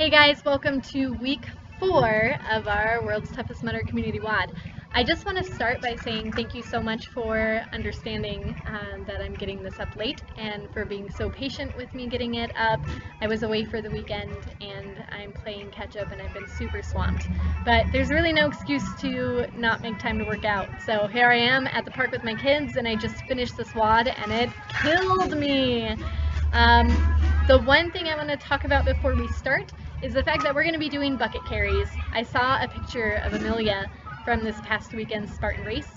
Hey guys, welcome to week 4 of our World's Toughest Mudder Community WOD. I just want to start by saying thank you so much for understanding that I'm getting this up late and for being so patient with me getting it up. I was away for the weekend and I'm playing catch up and I've been super swamped. But there's really no excuse to not make time to work out. So here I am at the park with my kids and I just finished this WOD and it killed me. The one thing I want to talk about before we start is the fact that we're going to be doing bucket carries. I saw a picture of Amelia from this past weekend's Spartan race,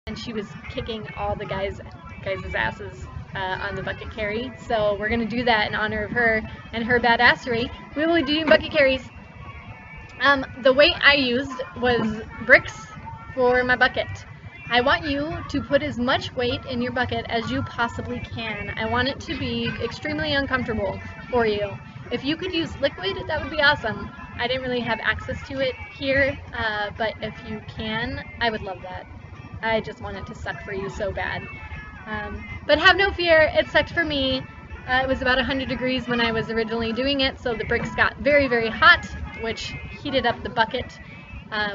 and she was kicking all the guys' asses on the bucket carry. So we're going to do that in honor of her and her badassery. We will be doing bucket carries. The weight I used was bricks for my bucket. I want you to put as much weight in your bucket as you possibly can. I want it to be extremely uncomfortable for you. If you could use liquid, that would be awesome. I didn't really have access to it here, but if you can, I would love that. I just want it to suck for you so bad. But have no fear, it sucked for me. It was about 100 degrees when I was originally doing it, so the bricks got very, very hot, which heated up the bucket.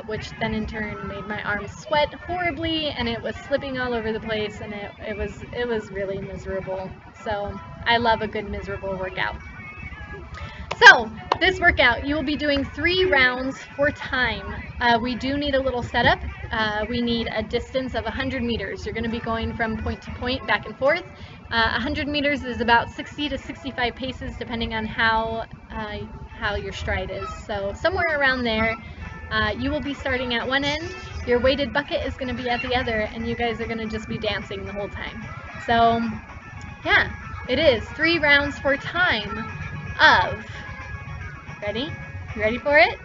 Which then in turn made my arms sweat horribly, and it was slipping all over the place, and it was really miserable. So I love a good miserable workout. So this workout, you will be doing 3 rounds for time. We do need a little setup. We need a distance of 100 meters. You're going to be going from point to point, back and forth. 100 meters is about 60 to 65 paces, depending on how your stride is. So somewhere around there. You will be starting at one end, your weighted bucket is going to be at the other, and you guys are going to just be dancing the whole time. So, yeah, it is 3 rounds for time of, ready? You ready for it?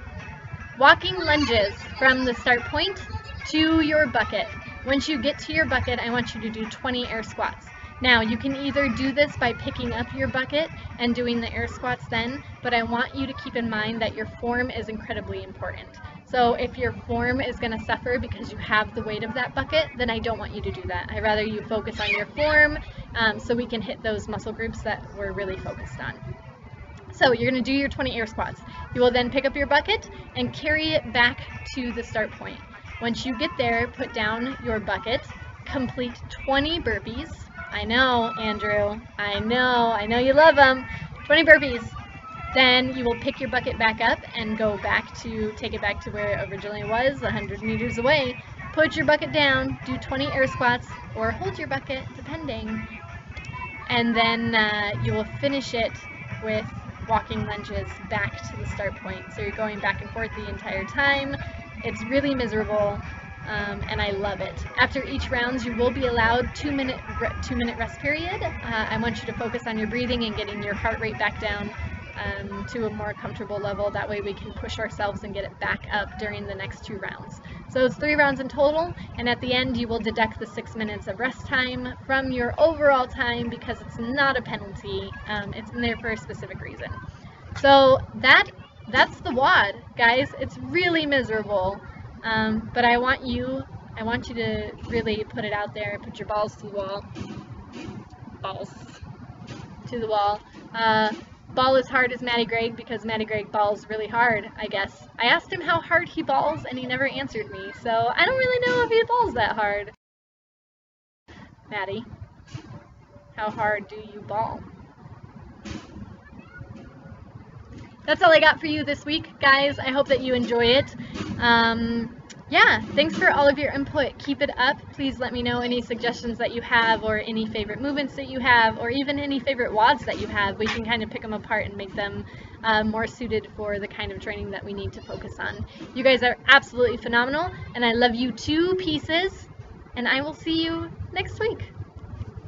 Walking lunges from the start point to your bucket. Once you get to your bucket, I want you to do 20 air squats. Now, you can either do this by picking up your bucket and doing the air squats then, but I want you to keep in mind that your form is incredibly important. So if your form is going to suffer because you have the weight of that bucket, then I don't want you to do that. I'd rather you focus on your form so we can hit those muscle groups that we're really focused on. So you're going to do your 20 air squats. You will then pick up your bucket and carry it back to the start point. Once you get there, put down your bucket, complete 20 burpees. I know, Andrew, I know you love them. 20 burpees. Then you will pick your bucket back up and take it back to where it originally was, 100 meters away. Put your bucket down, do 20 air squats, or hold your bucket, depending. And then you will finish it with walking lunges back to the start point. So you're going back and forth the entire time. It's really miserable. And I love it. After each round, you will be allowed 2-minute rest period. I want you to focus on your breathing and getting your heart rate back down to a more comfortable level. That way we can push ourselves and get it back up during the next 2 rounds. So it's 3 rounds in total, and at the end you will deduct the 6 minutes of rest time from your overall time because it's not a penalty. It's in there for a specific reason. So that's the WOD, guys. It's really miserable. But I want you to really put it out there, put your balls to the wall. Balls to the wall. Ball as hard as Matty Gregg because Matty Gregg balls really hard, I guess. I asked him how hard he balls and he never answered me, so I don't really know if he balls that hard. Matty, how hard do you ball? That's all I got for you this week, guys. I hope that you enjoy it. Yeah, thanks for all of your input. Keep it up. Please let me know any suggestions that you have or any favorite movements that you have or even any favorite WODs that you have. We can kind of pick them apart and make them more suited for the kind of training that we need to focus on. You guys are absolutely phenomenal, and I love you to pieces, and I will see you next week.